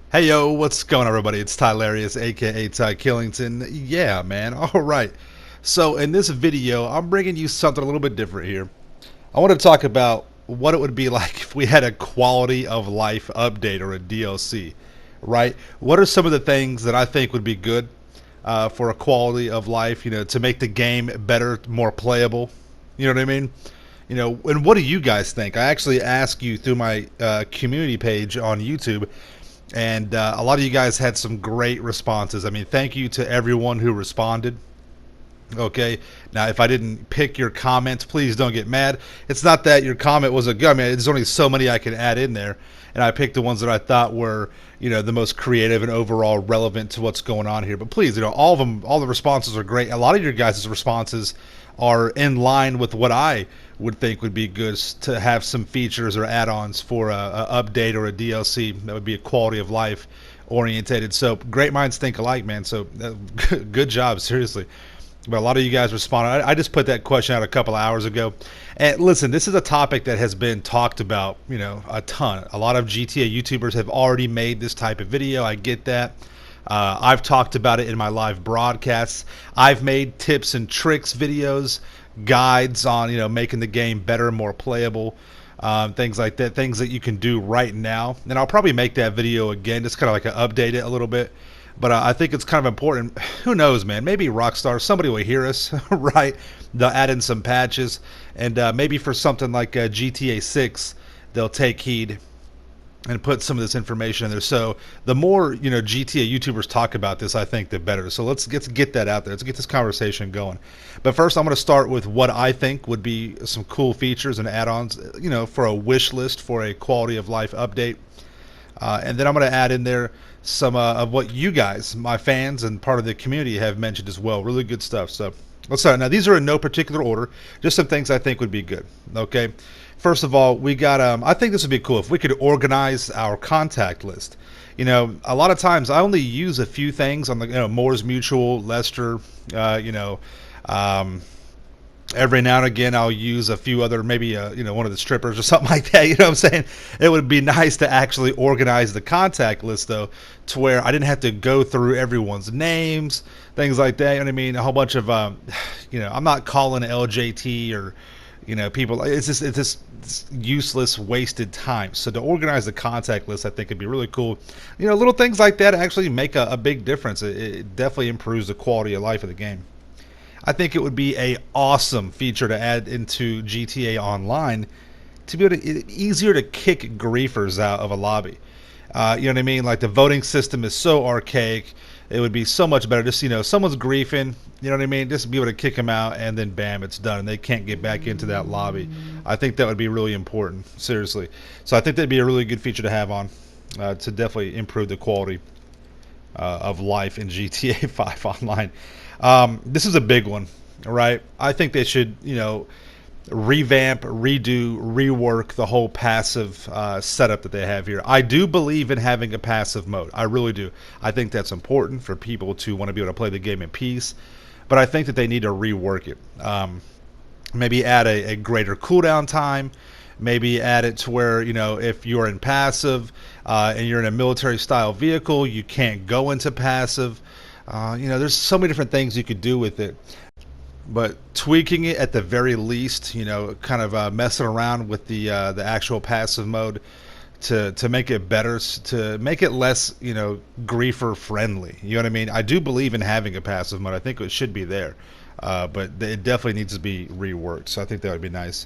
Hey yo, what's going on everybody? It's Tylarious, aka Ty Killington. Yeah, man. Alright. So in this video, I'm bringing you something a little bit different here. I want to talk about what it would be like if we had a quality of life update or a DLC, right? What are some of the things that I think would be good for a quality of life, to make the game better, more playable? You know what I mean? And what do you guys think? I actually asked you through my community page on YouTube, and a lot of you guys had some great responses. I mean, thank you to everyone who responded. Okay, now if I didn't pick your comments, please don't get mad. It's not that your comment was a good. I mean, there's only so many I can add in there, and I picked the ones that I thought were, the most creative and overall relevant to what's going on here. But please, all of them, all the responses are great. A lot of your guys' responses are in line with what I would think would be good to have some features or add-ons for a update or a DLC that would be a quality of life orientated. So great minds think alike, man. So good job, seriously. But a lot of you guys responded. I just put that question out a couple of hours ago. And listen, this is a topic that has been talked about, a ton. A lot of GTA YouTubers have already made this type of video. I get that. I've talked about it in my live broadcasts. I've made tips and tricks videos, guides on, making the game better, more playable, things like that, things that you can do right now. And I'll probably make that video again, just kind of like update it a little bit. But I think it's kind of important. Who knows, man? Maybe Rockstar, somebody will hear us, right? They'll add in some patches, and maybe for something like GTA 6, they'll take heed and put some of this information in there. So the more GTA YouTubers talk about this, I think the better. So let's get that out there. Let's get this conversation going. But first, I'm going to start with what I think would be some cool features and add-ons, for a wish list for a quality of life update. And then I'm going to add in there some of what you guys, my fans and part of the community, have mentioned as well. Really good stuff. So let's start. Now, these are in no particular order, just some things I think would be good. Okay. First of all, we got, I think this would be cool if we could organize our contact list. A lot of times I only use a few things on the, Moore's Mutual, Lester, every now and again I'll use a few other, maybe one of the strippers or something like that. You know what I'm saying? It would be nice to actually organize the contact list though, to where I didn't have to go through everyone's names, things like that. You know what I mean? A whole bunch of I'm not calling LJT or people. It's just useless, wasted time. So to organize the contact list, I think it'd be really cool. Little things like that actually make a big difference. It definitely improves the quality of life of the game. I think it would be a awesome feature to add into GTA Online to be able to easier to kick griefers out of a lobby. You know what I mean? Like the voting system is so archaic. It would be so much better. Just someone's griefing. You know what I mean? Just be able to kick them out and then bam, it's done. And they can't get back into that lobby. I think that would be really important. Seriously. So I think that'd be a really good feature to have on to definitely improve the quality of life in GTA 5 Online. This is a big one, right? I think they should, revamp, redo, rework the whole passive setup that they have here. I do believe in having a passive mode. I really do. I think that's important for people to want to be able to play the game in peace. But I think that they need to rework it. Maybe add a greater cooldown time. Maybe add it to where, if you're in passive and you're in a military style vehicle, you can't go into passive. There's so many different things you could do with it. But tweaking it at the very least, kind of messing around with the actual passive mode to make it better, to make it less, griefer friendly. You know what I mean? I do believe in having a passive mode. I think it should be there. But it definitely needs to be reworked. So I think that would be nice.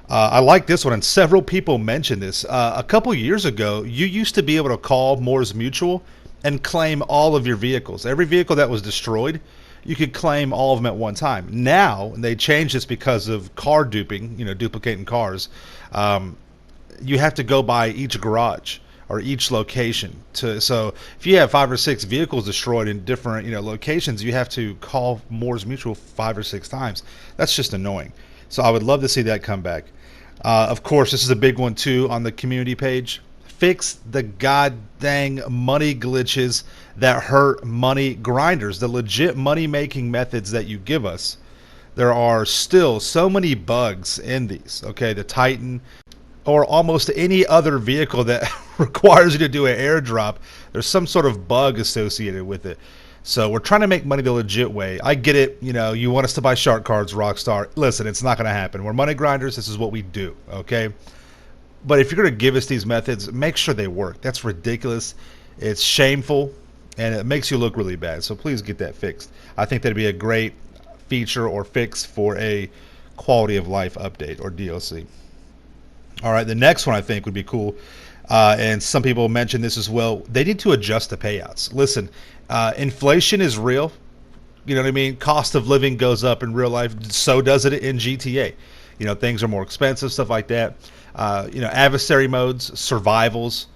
I like this one, and several people mentioned this. A couple years ago, you used to be able to call Moore's Mutual and claim all of your vehicles. Every vehicle that was destroyed, you could claim all of them at one time. Now, and they changed this because of car duping, duplicating cars. You have to go by each garage or each location. So if you have 5 or 6 vehicles destroyed in different locations, you have to call Moore's Mutual 5 or 6 times. That's just annoying. So I would love to see that come back. Of course, this is a big one too on the community page. Fix the god dang money glitches that hurt money grinders, the legit money making methods that you give us. There are still so many bugs in these. Okay, the Titan, or almost any other vehicle that requires you to do an airdrop, there's some sort of bug associated with it. So we're trying to make money the legit way. I get it. You want us to buy shark cards, Rockstar. Listen, it's not going to happen. We're money grinders. This is what we do, okay? But if you're going to give us these methods, make sure they work. That's ridiculous. It's shameful, and it makes you look really bad. So please get that fixed. I think that'd be a great feature or fix for a quality of life update or DLC. All right, the next one I think would be cool, and some people mention this as well. They need to adjust the payouts. Listen, inflation is real. You know what I mean? Cost of living goes up in real life. So does it in GTA. Things are more expensive, stuff like that. Adversary modes, survivals,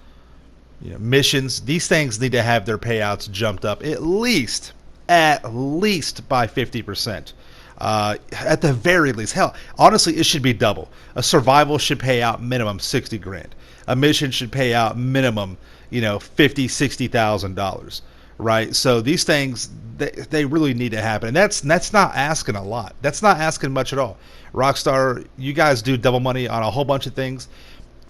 missions. These things need to have their payouts jumped up at least by 50%. At the very least. Hell, honestly, it should be double. A survival should pay out minimum 60 grand. A mission should pay out minimum, $50,000-$60,000. Right? So these things, they really need to happen. And that's not asking a lot. That's not asking much at all. Rockstar, you guys do double money on a whole bunch of things.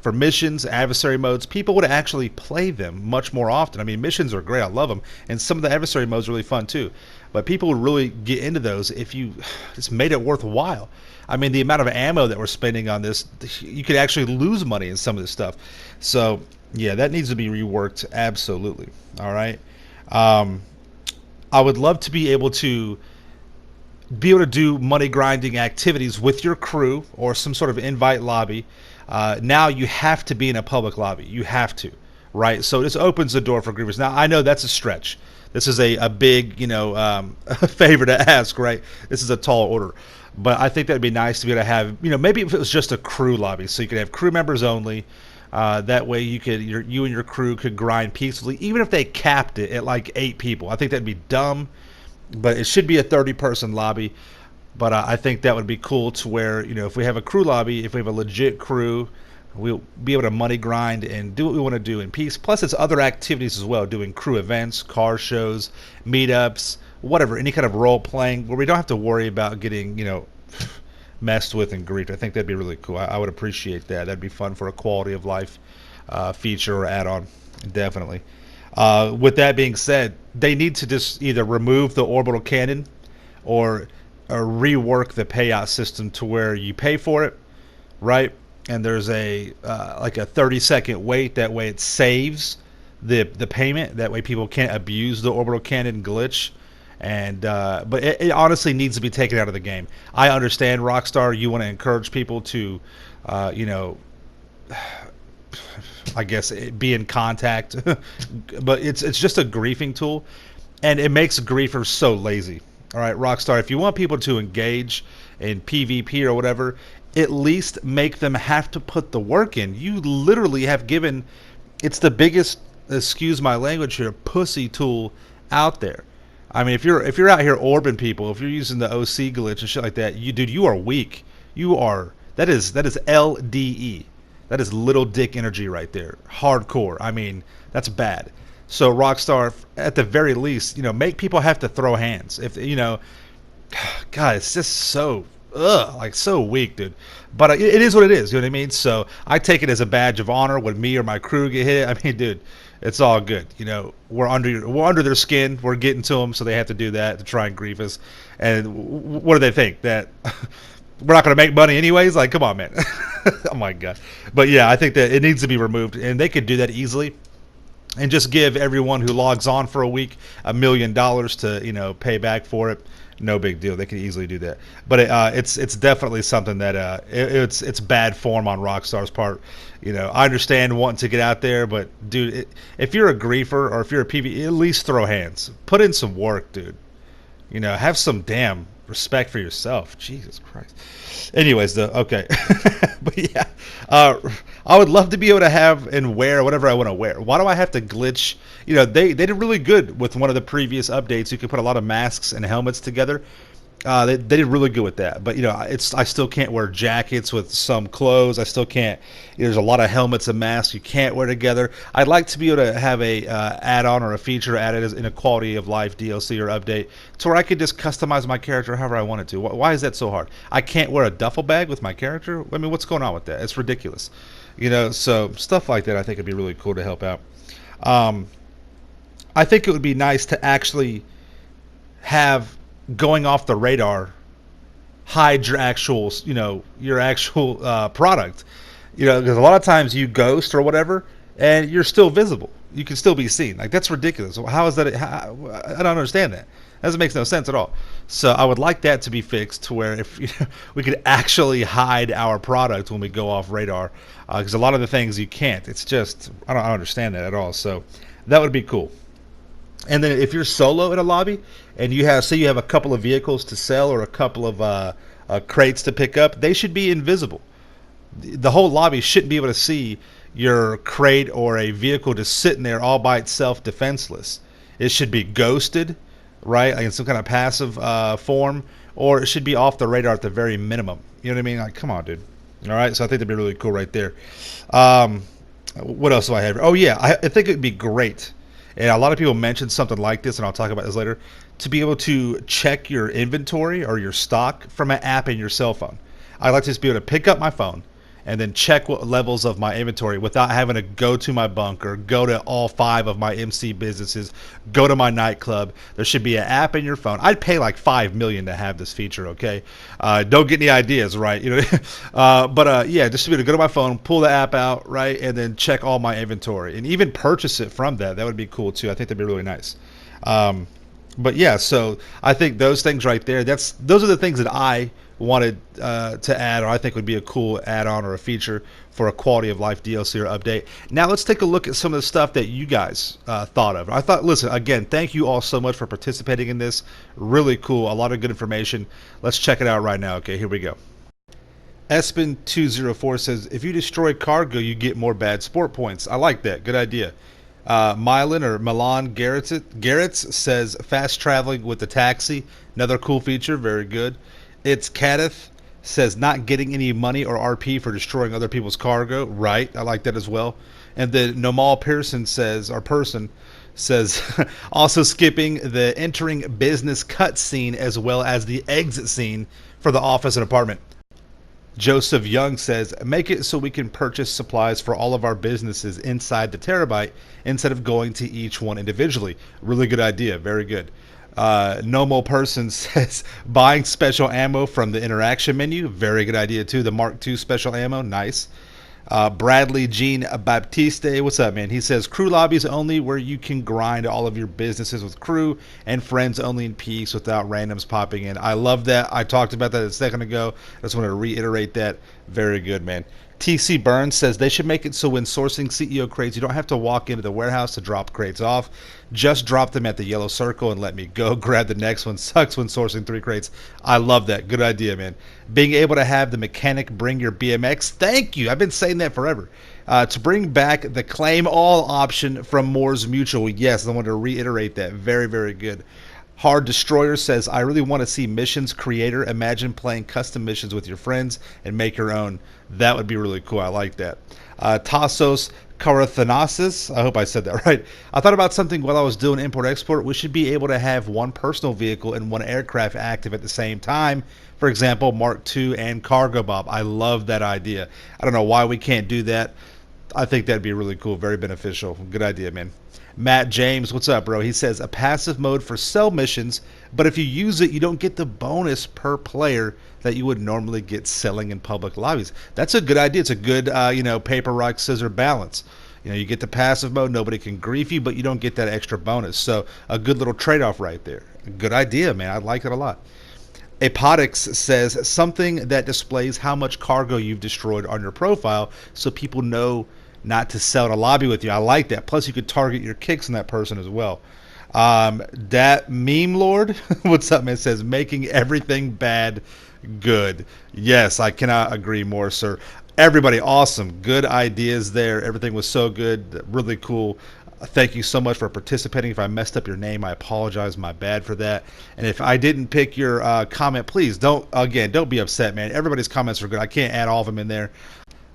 For missions, adversary modes, people would actually play them much more often. I mean, missions are great. I love them. And some of the adversary modes are really fun too. But people would really get into those if you just made it worthwhile. I mean, the amount of ammo that we're spending on this, you could actually lose money in some of this stuff. So, yeah, that needs to be reworked. Absolutely. All right. I would love to be able to do money grinding activities with your crew or some sort of invite lobby. Now you have to be in a public lobby. You have to, right? So this opens the door for griefers. Now I know that's a stretch. This is a big, favor to ask, right? This is a tall order. But I think that'd be nice to be able to have, maybe if it was just a crew lobby, so you could have crew members only. That way you and your crew could grind peacefully, even if they capped it at like 8 people. I think that'd be dumb, but it should be a 30-person lobby. But I think that would be cool to where, if we have a crew lobby, if we have a legit crew, we'll be able to money grind and do what we want to do in peace. Plus, it's other activities as well, doing crew events, car shows, meetups, whatever, any kind of role playing where we don't have to worry about getting, messed with and griefed. I think that'd be really cool. I would appreciate that. That'd be fun for a quality of life feature or add-on, definitely. With that being said, they need to just either remove the orbital cannon or rework the payout system to where you pay for it, right? And there's a like a 30-second wait. That way it saves the payment. That way people can't abuse the orbital cannon glitch. And but it honestly needs to be taken out of the game. I understand, Rockstar, you want to encourage people to, I guess, be in contact, but it's just a griefing tool, and it makes griefers so lazy. All right, Rockstar, if you want people to engage in PvP or whatever, at least make them have to put the work in. You literally have given, it's the biggest, excuse my language here, pussy tool out there. I mean, if you're out here orbing people, if you're using the OC glitch and shit like that, you are weak. That is LDE. That is little dick energy right there. Hardcore. I mean, that's bad. So Rockstar, at the very least, make people have to throw hands. If God, it's just so so weak, dude. But it is what it is. You know what I mean? So I take it as a badge of honor when me or my crew get hit. I mean, dude, it's all good. We're under their skin. We're getting to them, so they have to do that to try and grief us. And what do they think, that we're not going to make money anyways? Like, come on, man. Oh my God. But yeah, I think that it needs to be removed, and they could do that easily. And just give everyone who logs on for a week $1 million to pay back for it. No big deal. They can easily do that. But it's definitely something that it's bad form on Rockstar's part. I understand wanting to get out there, but dude, if you're a griefer or if you're a PvE, at least throw hands. Put in some work, dude. Have some damn respect for yourself. Jesus Christ. Anyways, okay. But yeah, I would love to be able to have and wear whatever I want to wear. Why do I have to glitch? They did really good with one of the previous updates. You could put a lot of masks and helmets together. They did really good with that. But I still can't wear jackets with some clothes. I still can't. There's a lot of helmets and masks you can't wear together. I'd like to be able to have a add-on or a feature added in a quality of life DLC or update to where I could just customize my character however I wanted to. Why is that so hard? I can't wear a duffel bag with my character. I mean, what's going on with that? It's ridiculous. So stuff like that I think would be really cool to help out. Um, I think it would be nice to actually have going off the radar hide your actual, your actual product. Because a lot of times you ghost or whatever, and you're still visible. You can still be seen. Like that's ridiculous. How is that? I don't understand that. That doesn't make no sense at all. So I would like that to be fixed to where if we could actually hide our product when we go off radar, because a lot of the things you can't. It's just I don't understand that at all. So that would be cool. And then if you're solo in a lobby and you have, say, you have a couple of vehicles to sell or a couple of crates to pick up, they should be invisible. The whole lobby shouldn't be able to see your crate or a vehicle just sitting there all by itself, defenseless. It should be ghosted, right? Like in some kind of passive form, or it should be off the radar at the very minimum. You know what I mean? Like, come on, dude. All right, so I think that'd be really cool right there. What else do I have? Oh yeah, I think it'd be great, and a lot of people mentioned something like this, and I'll talk about this later, to be able to check your inventory or your stock from an app in your cell phone. I'd like to just be able to pick up my phone and then check what levels of my inventory without having to go to my bunker, go to all 5 of my MC businesses, go to my nightclub. There should be an app in your phone. I'd pay like $5 million to have this feature, okay? Don't get any ideas, right? Yeah, just to be able to go to my phone, pull the app out, right, and then check all my inventory and even purchase it from that. That would be cool too. I think that'd be really nice. But yeah, so I think those things right there, those are the things that I wanted to add, or I think would be a cool add-on or a feature for a quality of life DLC or update. Now let's take a look at some of the stuff that you guys thought of. Listen, again, thank you all so much for participating in this. Really cool, a lot of good information. Let's check it out right now. Okay, here we go. Espen204 says, if you destroy cargo, you get more bad sport points. I like that. Good idea. Milan Garrett's says, fast traveling with the taxi. Another cool feature. Very good. It's Kadith says, not getting any money or RP for destroying other people's cargo. Right. I like that as well. And then Nomal Pearson says, also skipping the entering business cutscene as well as the exit scene for the office and apartment. Joseph Young says, make it so we can purchase supplies for all of our businesses inside the terabyte instead of going to each one individually. Really good idea. Very good. Nomo Person says, buying special ammo from the interaction menu. Very good idea, too. The Mark II special ammo. Nice. Bradley Jean Baptiste, what's up, man? He says, crew lobbies only, where you can grind all of your businesses with crew, and friends only in peaks without randoms popping in. I love that. I talked about that a second ago. I just want to reiterate that. Very good, man. TC Burns says they should make it so when sourcing CEO crates, you don't have to walk into the warehouse to drop crates off. Just drop them at the yellow circle and let me go grab the next one. Sucks when sourcing 3 crates. I love that. Good idea, man. Being able to have the mechanic bring your BMX. Thank you. I've been saying that forever. To bring back the claim all option from Moore's Mutual. Yes, I want to reiterate that. Very, very good. Hard Destroyer says, I really want to see missions creator. Imagine playing custom missions with your friends and make your own. That would be really cool. I like that. Tassos Karathanasis, I hope I said that right. I thought about something while I was doing import-export. We should be able to have one personal vehicle and one aircraft active at the same time. For example, Mark II and Cargo Bob. I love that idea. I don't know why we can't do that. I think that'd be really cool. Very beneficial. Good idea, man. Matt James, what's up, bro? He says, a passive mode for sell missions, but if you use it, you don't get the bonus per player that you would normally get selling in public lobbies. That's a good idea. It's a good, paper, rock, scissors balance. You get the passive mode, nobody can grief you, but you don't get that extra bonus. So a good little trade-off right there. Good idea, man. I like it a lot. Apodix says, something that displays how much cargo you've destroyed on your profile so people know not to sell in a lobby with you. I like that. Plus, you could target your kicks on that person as well. That meme lord, what's up, man? Says, making everything bad good. Yes, I cannot agree more, sir. Everybody, awesome. Good ideas there. Everything was so good. Really cool. Thank you so much for participating. If I messed up your name, I apologize. My bad for that. And if I didn't pick your comment, please don't be upset, man. Everybody's comments are good. I can't add all of them in there.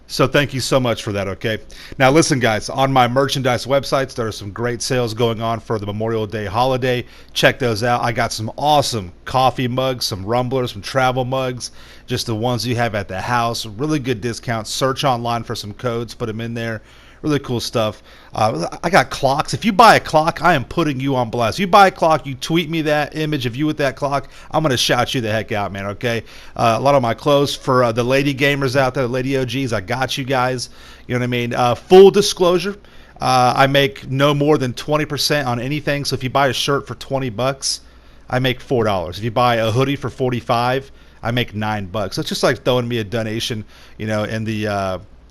So thank you so much for that, okay? Now listen guys, on my merchandise websites, there are some great sales going on for the Memorial Day holiday. Check those out. I got some awesome coffee mugs, some rumblers, some travel mugs, just the ones you have at the house. Really good discounts. Search online for some codes, put them in there. Really cool stuff. I got clocks. If you buy a clock, I am putting you on blast. You buy a clock, you tweet me that image of you with that clock, I'm going to shout you the heck out, man, okay? A lot of my clothes for the lady gamers out there, the lady OGs, I got you guys. You know what I mean? Full disclosure, I make no more than 20% on anything. So if you buy a shirt for $20, I make $4. If you buy a hoodie for 45, I make $9. So it's just like throwing me a donation, you know,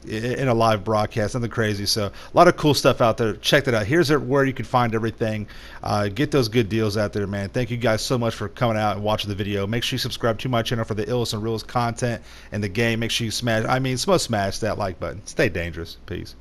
in a live broadcast, nothing crazy. So a lot of cool stuff out there. Check that out. Here's where you can find everything. Get those good deals out there, man. Thank you guys so much for coming out and watching the video. Make sure you subscribe to my channel for the illest and realest content in the game. Make sure you smash that like button. Stay dangerous. Peace.